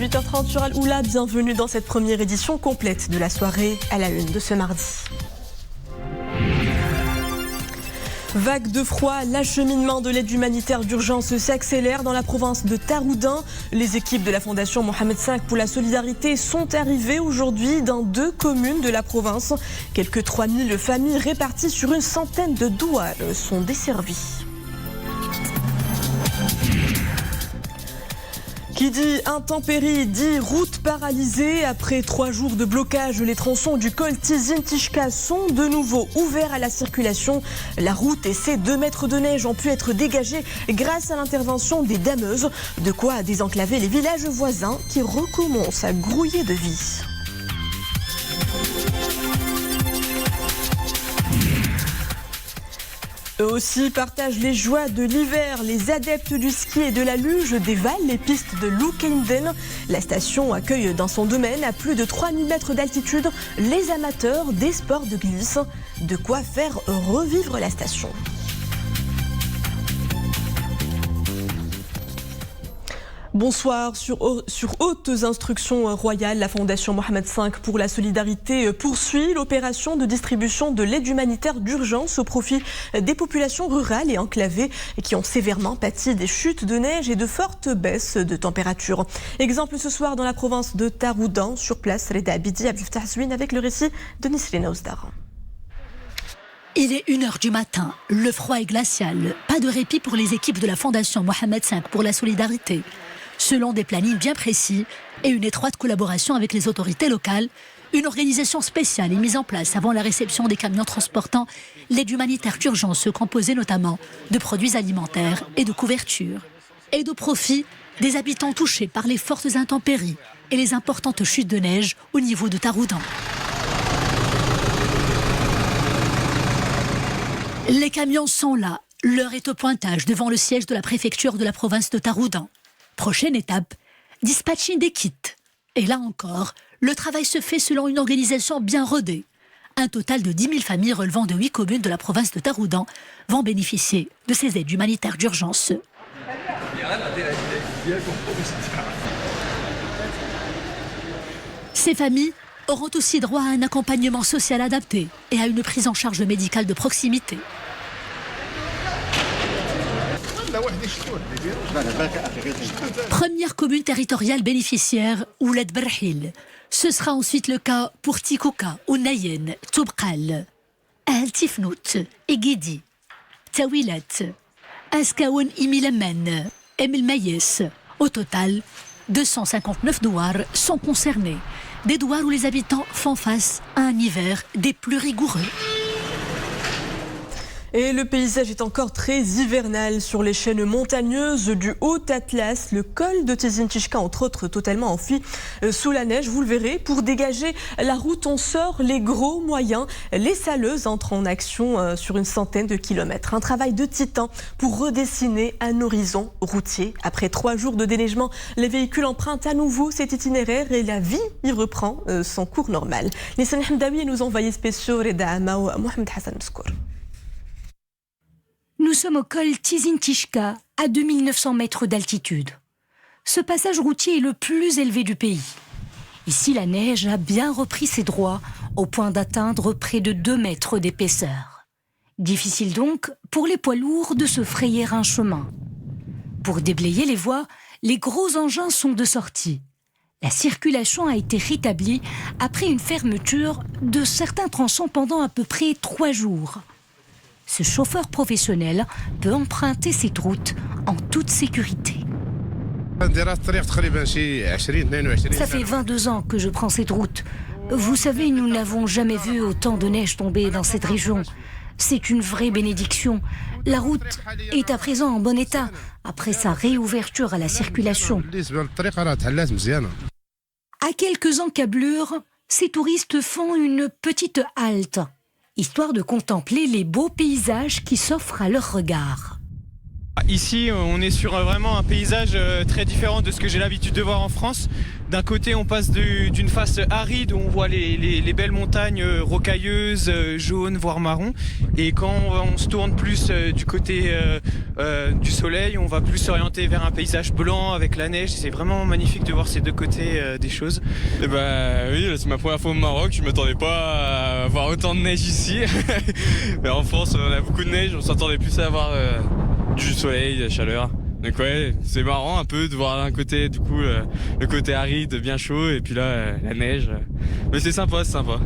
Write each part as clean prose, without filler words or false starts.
18h30 sur Al-Oula, bienvenue dans cette première édition complète de la soirée à la une de ce mardi. Vague de froid, l'acheminement de l'aide humanitaire d'urgence s'accélère dans la province de Taroudant. Les équipes de la Fondation Mohamed V pour la solidarité sont arrivées aujourd'hui dans 2 communes de la province. Quelques 3000 familles réparties sur une centaine de douars sont desservies. Qui dit intempérie dit route paralysée. Après 3 jours de blocage, les tronçons du col Tizi-Ntishka sont de nouveau ouverts à la circulation. La route et ses 2 mètres de neige ont pu être dégagés grâce à l'intervention des dameuses. De quoi désenclaver les villages voisins qui recommencent à grouiller de vie. Eux aussi partagent les joies de l'hiver. Les adeptes du ski et de la luge dévalent les pistes de Loukeinden. La station accueille dans son domaine à plus de 3000 mètres d'altitude les amateurs des sports de glisse. De quoi faire revivre la station. Bonsoir. Sur hautes instructions royales, la Fondation Mohamed V pour la solidarité poursuit l'opération de distribution de l'aide humanitaire d'urgence au profit des populations rurales et enclavées qui ont sévèrement pâti des chutes de neige et de fortes baisses de température. Exemple ce soir dans la province de Taroudant. Sur place, Reda Abidi Abdel Haswin avec le récit de Nisrina Ozdar. Il est 1h du matin, le froid est glacial. Pas de répit pour les équipes de la Fondation Mohamed V pour la solidarité. Selon des plannings bien précis et une étroite collaboration avec les autorités locales, une organisation spéciale est mise en place avant la réception des camions transportant l'aide humanitaire d'urgence composée notamment de produits alimentaires et de couvertures. Aide au profit des habitants touchés par les fortes intempéries et les importantes chutes de neige au niveau de Taroudant. Les camions sont là. L'heure est au pointage devant le siège de la préfecture de la province de Taroudant. Prochaine étape, dispatching des kits. Et là encore, le travail se fait selon une organisation bien rodée. Un total de 10 000 familles relevant de 8 communes de la province de Taroudant vont bénéficier de ces aides humanitaires d'urgence. Ces familles auront aussi droit à un accompagnement social adapté et à une prise en charge médicale de proximité. Première commune territoriale bénéficiaire, Ouled Berhil. Ce sera ensuite le cas pour Tikouka, Ounayen, Toubkal, Al Tifnout, Egidi, Tawilat, Askaoun Imilemen, Emil Mayes. Au total, 259 douars sont concernés. Des douars où les habitants font face à un hiver des plus rigoureux. Et le paysage est encore très hivernal sur les chaînes montagneuses du Haut-Atlas. Le col de Tizi-Ntishka, entre autres, totalement enfui sous la neige. Vous le verrez, pour dégager la route, on sort les gros moyens. Les saleuses entrent en action sur une centaine de kilomètres. Un travail de titan pour redessiner un horizon routier. Après 3 jours de déneigement, les véhicules empruntent à nouveau cet itinéraire et la vie y reprend son cours normal. Nissan Hamdawi et nos envoyés spéciaux Reda Amao, Mohamed Hassan Mskour. Nous sommes au col Tizi-Ntishka, à 2900 mètres d'altitude. Ce passage routier est le plus élevé du pays. Ici, la neige a bien repris ses droits, au point d'atteindre près de 2 mètres d'épaisseur. Difficile donc pour les poids lourds de se frayer un chemin. Pour déblayer les voies, les gros engins sont de sortie. La circulation a été rétablie après une fermeture de certains tronçons pendant à peu près 3 jours. Ce chauffeur professionnel peut emprunter cette route en toute sécurité. Ça fait 22 ans que je prends cette route. Vous savez, nous n'avons jamais vu autant de neige tomber dans cette région. C'est une vraie bénédiction. La route est à présent en bon état, après sa réouverture à la circulation. À quelques encablures, ces touristes font une petite halte, histoire de contempler les beaux paysages qui s'offrent à leur regard. Ici, on est sur vraiment un paysage très différent de ce que j'ai l'habitude de voir en France. D'un côté, on passe d'une face aride où on voit les belles montagnes rocailleuses, jaunes, voire marron. Et quand on se tourne plus du côté du soleil, on va plus s'orienter vers un paysage blanc avec la neige. C'est vraiment magnifique de voir ces deux côtés des choses. Et oui, c'est ma première fois au Maroc. Je ne m'attendais pas à voir autant de neige ici. Mais en France, on a beaucoup de neige. On s'attendait plus à avoir du soleil, de la chaleur. Donc ouais, c'est marrant un peu de voir d'un côté du coup le côté aride, bien chaud, et puis là la neige. Mais c'est sympa, c'est sympa.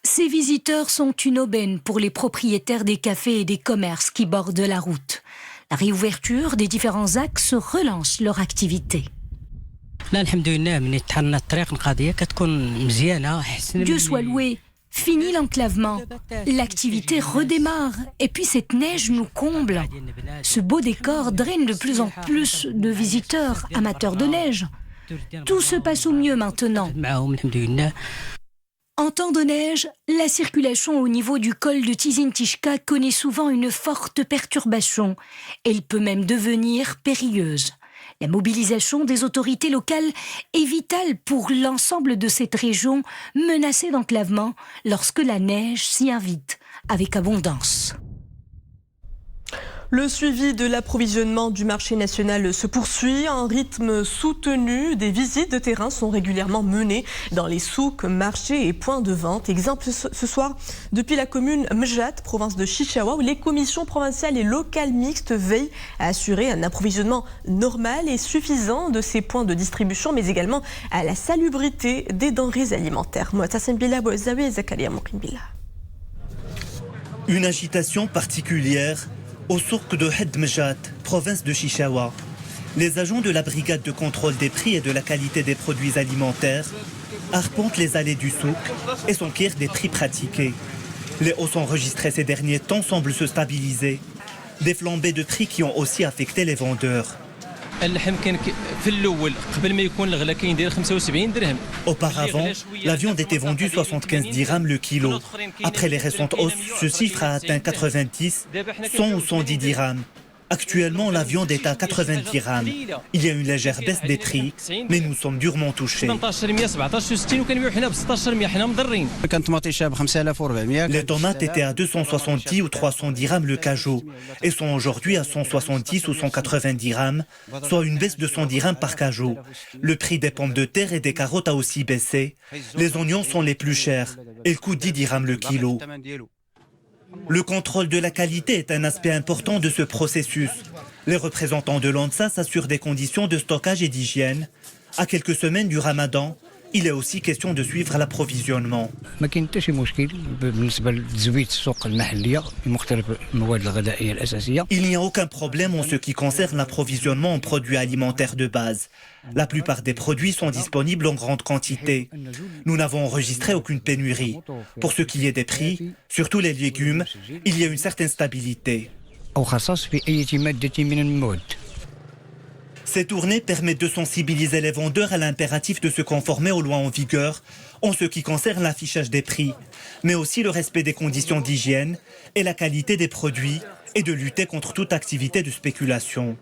Ces visiteurs sont une aubaine pour les propriétaires des cafés et des commerces qui bordent la route. La réouverture des différents axes relance leur activité. Dieu soit loué. Fini l'enclavement, l'activité redémarre et puis cette neige nous comble. Ce beau décor draine de plus en plus de visiteurs amateurs de neige. Tout se passe au mieux maintenant. En temps de neige, la circulation au niveau du col de Tizinticșca connaît souvent une forte perturbation. Elle peut même devenir périlleuse. La mobilisation des autorités locales est vitale pour l'ensemble de cette région menacée d'enclavement lorsque la neige s'y invite avec abondance. Le suivi de l'approvisionnement du marché national se poursuit en rythme soutenu. Des visites de terrain sont régulièrement menées dans les souks, marchés et points de vente. Exemple ce soir depuis la commune Mjat, province de Chichaoua, où les commissions provinciales et locales mixtes veillent à assurer un approvisionnement normal et suffisant de ces points de distribution, mais également à la salubrité des denrées alimentaires. Une agitation particulière au souk de Hed Mjat, province de Chichaoua. Les agents de la brigade de contrôle des prix et de la qualité des produits alimentaires arpentent les allées du souk et s'enquèrent des prix pratiqués. Les hausses enregistrées ces derniers temps semblent se stabiliser. Des flambées de prix qui ont aussi affecté les vendeurs. Auparavant, la viande était vendue 75 dirhams le kilo. Après les récentes hausses, ce chiffre a atteint 90, 100 ou 110 dirhams. Actuellement, la viande est à 90 dirhams. Il y a une légère baisse des prix, mais nous sommes durement touchés. Les tomates étaient à 270 ou 300 dirhams le cajou et sont aujourd'hui à 170 ou 180 dirhams, soit une baisse de 100 dirhams par cajou. Le prix des pommes de terre et des carottes a aussi baissé. Les oignons sont les plus chers. Ils coûtent 10 dirhams le kilo. Le contrôle de la qualité est un aspect important de ce processus. Les représentants de l'ANSA s'assurent des conditions de stockage et d'hygiène. À quelques semaines du Ramadan, il est aussi question de suivre l'approvisionnement. Il n'y a aucun problème en ce qui concerne l'approvisionnement en produits alimentaires de base. La plupart des produits sont disponibles en grande quantité. Nous n'avons enregistré aucune pénurie. Pour ce qui est des prix, surtout les légumes, il y a une certaine stabilité. Ces tournées permettent de sensibiliser les vendeurs à l'impératif de se conformer aux lois en vigueur en ce qui concerne l'affichage des prix, mais aussi le respect des conditions d'hygiène et la qualité des produits et de lutter contre toute activité de spéculation.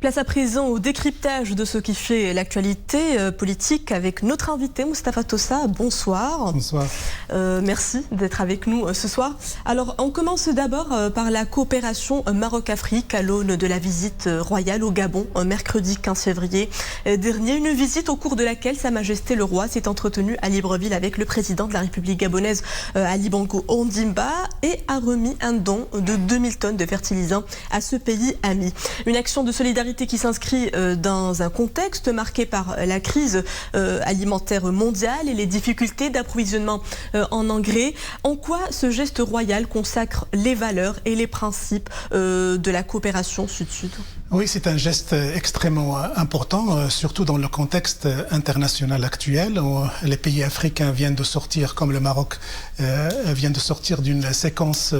Place à présent au décryptage de ce qui fait l'actualité politique avec notre invité Moustapha Tossa. Bonsoir. Bonsoir. Merci d'être avec nous ce soir. Alors, on commence d'abord par la coopération Maroc-Afrique à l'aune de la visite royale au Gabon, mercredi 15 février dernier. Une visite au cours de laquelle Sa Majesté le Roi s'est entretenu à Libreville avec le président de la République gabonaise, Ali Bongo Ondimba, et a remis un don de 2000 tonnes de fertilisants à ce pays ami. Une action de solidarité qui s'inscrit dans un contexte marqué par la crise alimentaire mondiale et les difficultés d'approvisionnement en engrais. En quoi ce geste royal consacre les valeurs et les principes de la coopération Sud-Sud ? Oui, c'est un geste extrêmement important, surtout dans le contexte international actuel où les pays africains viennent de sortir, comme le Maroc vient de sortir d'une séquence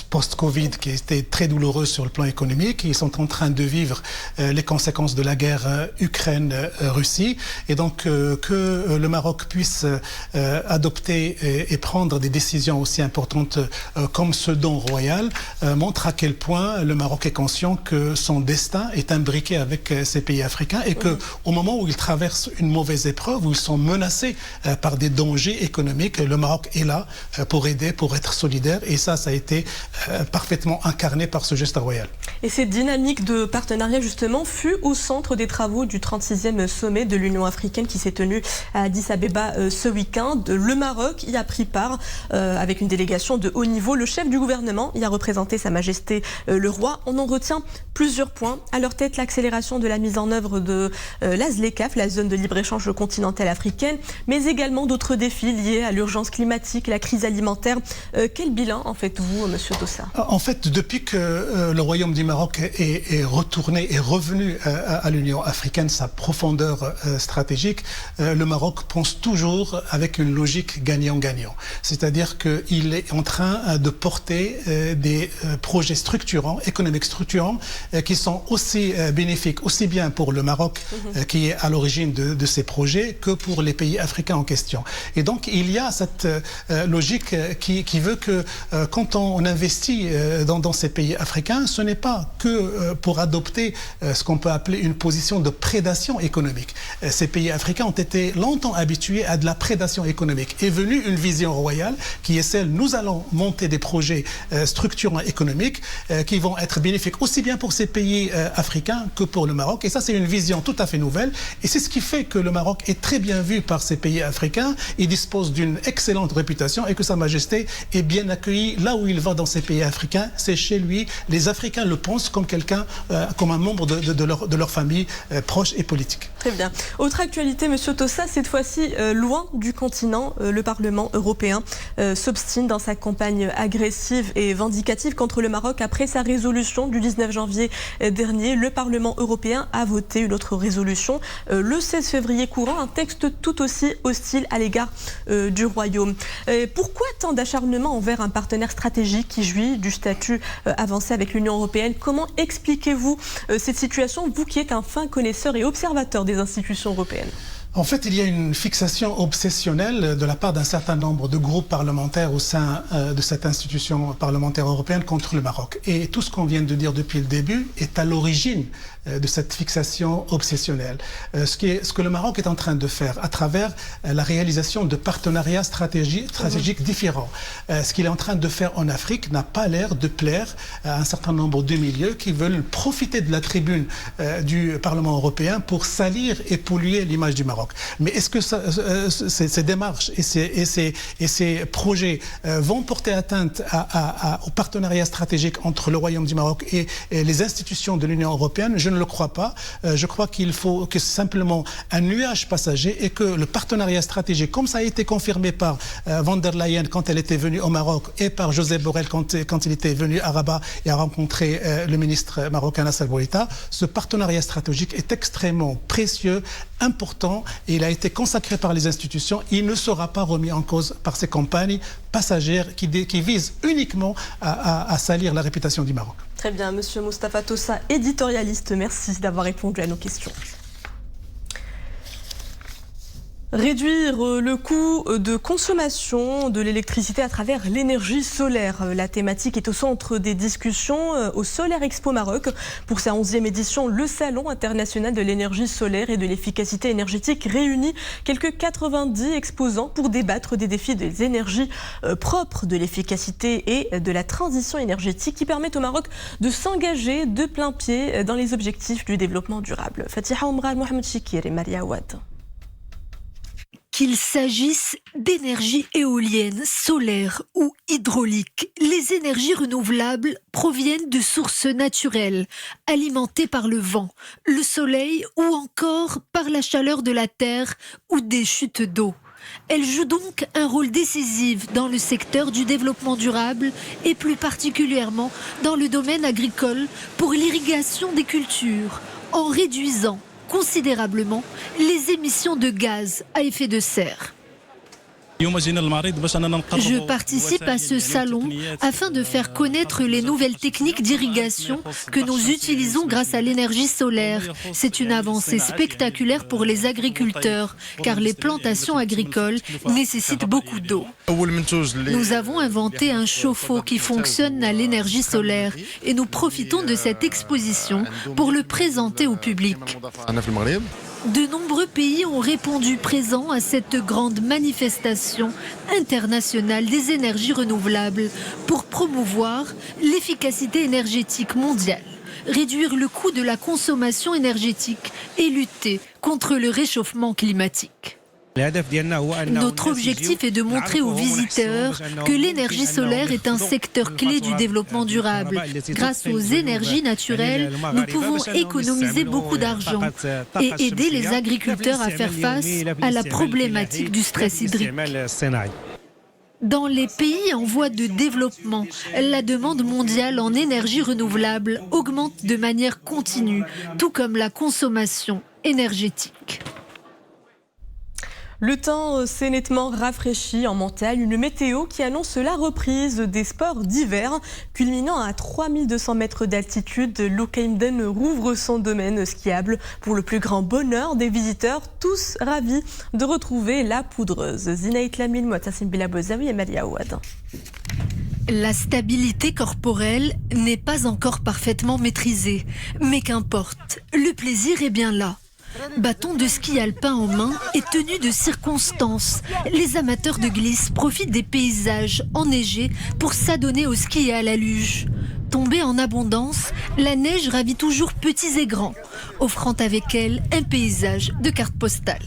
post-Covid qui était très douloureuse sur le plan économique. Ils sont en train de vivre vivre les conséquences de la guerre Ukraine-Russie. Et donc que le Maroc puisse adopter et prendre des décisions aussi importantes comme ce don royal montre à quel point le Maroc est conscient que son destin est imbriqué avec ces pays africains et qu'au moment où ils traversent une mauvaise épreuve, où ils sont menacés par des dangers économiques, le Maroc est là pour aider, pour être solidaire. Et ça a été parfaitement incarné par ce geste royal. Et cette dynamique de partenariat, justement, fut au centre des travaux du 36e sommet de l'Union africaine qui s'est tenu à Addis Abeba ce week-end. Le Maroc y a pris part avec une délégation de haut niveau. Le chef du gouvernement y a représenté Sa Majesté le Roi. On en retient plusieurs points. À leur tête, l'accélération de la mise en œuvre de la ZLECAf, la zone de libre-échange continentale africaine, mais également d'autres défis liés à l'urgence climatique, la crise alimentaire. Quel bilan en faites-vous, Monsieur Tossa? En fait, depuis que le Royaume du Maroc est revenu à l'Union africaine, sa profondeur stratégique, le Maroc pense toujours avec une logique gagnant-gagnant. C'est-à-dire qu'il est en train de porter des projets structurants, économiques structurants, qui sont aussi bénéfiques, aussi bien pour le Maroc, qui est à l'origine de ces projets, que pour les pays africains en question. Et donc, il y a cette logique qui veut que quand on investit dans ces pays africains, ce n'est pas que pour adopter ce qu'on peut appeler une position de prédation économique. Ces pays africains ont été longtemps habitués à de la prédation économique. Est venue une vision royale qui est celle, nous allons monter des projets structurants économiques qui vont être bénéfiques aussi bien pour ces pays africains que pour le Maroc. Et ça, c'est une vision tout à fait nouvelle. Et c'est ce qui fait que le Maroc est très bien vu par ces pays africains. Il dispose d'une excellente réputation et que Sa Majesté est bien accueilli là où il va dans ces pays africains. C'est chez lui. Les Africains le pensent comme quelqu'un, comme un membre de leur famille proche et politique. Très bien. Autre actualité, Monsieur Tossa, cette fois-ci loin du continent, le Parlement européen s'obstine dans sa campagne agressive et vindicative contre le Maroc. Après sa résolution du 19 janvier dernier, le Parlement européen a voté une autre résolution le 16 février courant, un texte tout aussi hostile à l'égard du Royaume. Pourquoi tant d'acharnement envers un partenaire stratégique qui jouit du statut avancé avec l'Union européenne? Comment expliquez-vous cette situation, vous qui êtes un fin connaisseur et observateur des institutions européennes? En fait, il y a une fixation obsessionnelle de la part d'un certain nombre de groupes parlementaires au sein de cette institution parlementaire européenne contre le Maroc. Et tout ce qu'on vient de dire depuis le début est à l'origine de cette fixation obsessionnelle. Ce que le Maroc est en train de faire à travers la réalisation de partenariats stratégiques différents. Ce qu'il est en train de faire en Afrique n'a pas l'air de plaire à un certain nombre de milieux qui veulent profiter de la tribune du Parlement européen pour salir et polluer l'image du Maroc. Mais est-ce que ces démarches et ces projets vont porter atteinte au partenariat stratégique entre le Royaume du Maroc et les institutions de l'Union européenne? Je ne le crois pas. Je crois qu'il faut que c'est simplement un nuage passager et que le partenariat stratégique, comme ça a été confirmé par von der Leyen quand elle était venue au Maroc et par Josep Borrell quand il était venu à Rabat et a rencontré le ministre marocain Nassel Bourita, ce partenariat stratégique est extrêmement précieux, important, et il a été consacré par les institutions. Il ne sera pas remis en cause par ces campagnes passagères qui visent uniquement à salir la réputation du Maroc. Très bien, Monsieur Moustapha Tossa, éditorialiste, merci d'avoir répondu à nos questions. Réduire le coût de consommation de l'électricité à travers l'énergie solaire. La thématique est au centre des discussions au Solaire Expo Maroc. Pour sa 11e édition, le Salon international de l'énergie solaire et de l'efficacité énergétique réunit quelques 90 exposants pour débattre des défis des énergies propres, de l'efficacité et de la transition énergétique qui permettent au Maroc de s'engager de plein pied dans les objectifs du développement durable. Fatiha Omral, Mohamed Chikir et Maria Ouad. Qu'il s'agisse d'énergie éolienne, solaire ou hydraulique, les énergies renouvelables proviennent de sources naturelles, alimentées par le vent, le soleil ou encore par la chaleur de la terre ou des chutes d'eau. Elles jouent donc un rôle décisif dans le secteur du développement durable et plus particulièrement dans le domaine agricole pour l'irrigation des cultures, en réduisant considérablement les émissions de gaz à effet de serre. Je participe à ce salon afin de faire connaître les nouvelles techniques d'irrigation que nous utilisons grâce à l'énergie solaire. C'est une avancée spectaculaire pour les agriculteurs, car les plantations agricoles nécessitent beaucoup d'eau. Nous avons inventé un chauffe-eau qui fonctionne à l'énergie solaire et nous profitons de cette exposition pour le présenter au public. De nombreux pays ont répondu présents à cette grande manifestation internationale des énergies renouvelables pour promouvoir l'efficacité énergétique mondiale, réduire le coût de la consommation énergétique et lutter contre le réchauffement climatique. Notre objectif est de montrer aux visiteurs que l'énergie solaire est un secteur clé du développement durable. Grâce aux énergies naturelles, nous pouvons économiser beaucoup d'argent et aider les agriculteurs à faire face à la problématique du stress hydrique. Dans les pays en voie de développement, la demande mondiale en énergie renouvelable augmente de manière continue, tout comme la consommation énergétique. Le temps s'est nettement rafraîchi en montagne, une météo qui annonce la reprise des sports d'hiver. Culminant à 3200 mètres d'altitude, Loukhaïmden rouvre son domaine skiable pour le plus grand bonheur des visiteurs, tous ravis de retrouver la poudreuse. Zinaït Lamil, Motassim Bilabozawi et Malia Ouad. La stabilité corporelle n'est pas encore parfaitement maîtrisée, mais qu'importe, le plaisir est bien là. Bâton de ski alpin en main et tenue de circonstance, les amateurs de glisse profitent des paysages enneigés pour s'adonner au ski et à la luge. Tombée en abondance, la neige ravit toujours petits et grands, offrant avec elle un paysage de carte postale.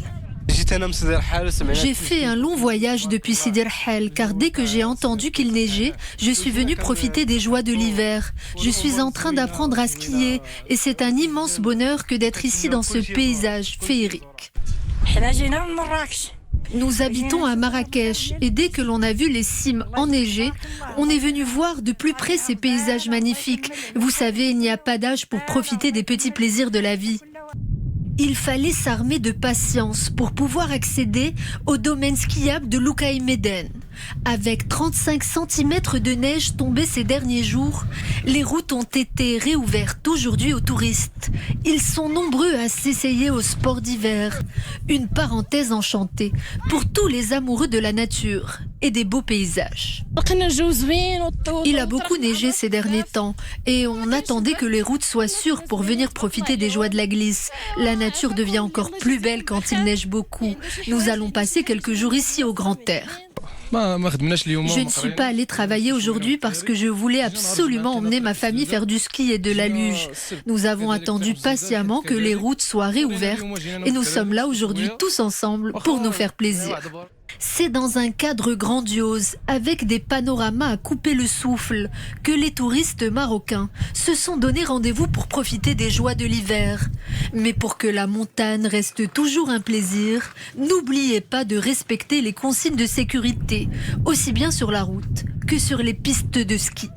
J'ai fait un long voyage depuis Sidi Rhal car dès que j'ai entendu qu'il neigeait, je suis venu profiter des joies de l'hiver. Je suis en train d'apprendre à skier et c'est un immense bonheur que d'être ici dans ce paysage féerique. Nous habitons à Marrakech et dès que l'on a vu les cimes enneigées, on est venu voir de plus près ces paysages magnifiques. Vous savez, il n'y a pas d'âge pour profiter des petits plaisirs de la vie. Il fallait s'armer de patience pour pouvoir accéder au domaine skiable de Loukhaïmden. Avec 35 cm de neige tombée ces derniers jours, les routes ont été réouvertes aujourd'hui aux touristes. Ils sont nombreux à s'essayer au sport d'hiver. Une parenthèse enchantée pour tous les amoureux de la nature et des beaux paysages. Il a beaucoup neigé ces derniers temps et on attendait que les routes soient sûres pour venir profiter des joies de la glisse. La nature devient encore plus belle quand il neige beaucoup. Nous allons passer quelques jours ici au grand air. Je ne suis pas allée travailler aujourd'hui parce que je voulais absolument emmener ma famille faire du ski et de la luge. Nous avons attendu patiemment que les routes soient réouvertes et nous sommes là aujourd'hui tous ensemble pour nous faire plaisir. C'est dans un cadre grandiose, avec des panoramas à couper le souffle, que les touristes marocains se sont donné rendez-vous pour profiter des joies de l'hiver. Mais pour que la montagne reste toujours un plaisir, n'oubliez pas de respecter les consignes de sécurité, aussi bien sur la route que sur les pistes de ski.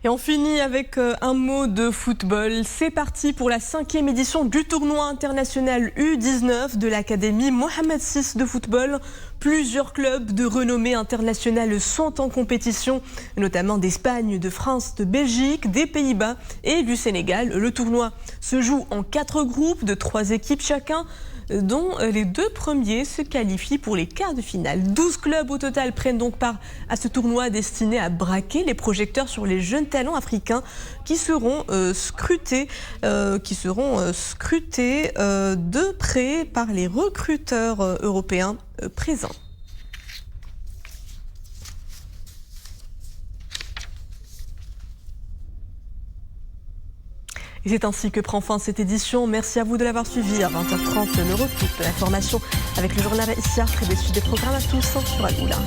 Et on finit avec un mot de football. C'est parti pour la 5e édition du tournoi international U19 de l'Académie Mohamed VI de football. Plusieurs clubs de renommée internationale sont en compétition, notamment d'Espagne, de France, de Belgique, des Pays-Bas et du Sénégal. Le tournoi se joue en 4 groupes de 3 équipes chacun, dont les 2 premiers se qualifient pour les quarts de finale. 12 clubs au total prennent donc part à ce tournoi destiné à braquer les projecteurs sur les jeunes talents africains qui seront scrutés de près par les recruteurs européens présents. Et c'est ainsi que prend fin cette édition. Merci à vous de l'avoir suivi. À 20h30, le retour de l'information avec le journal Issia, près des programmes à tous sur Al-Oula.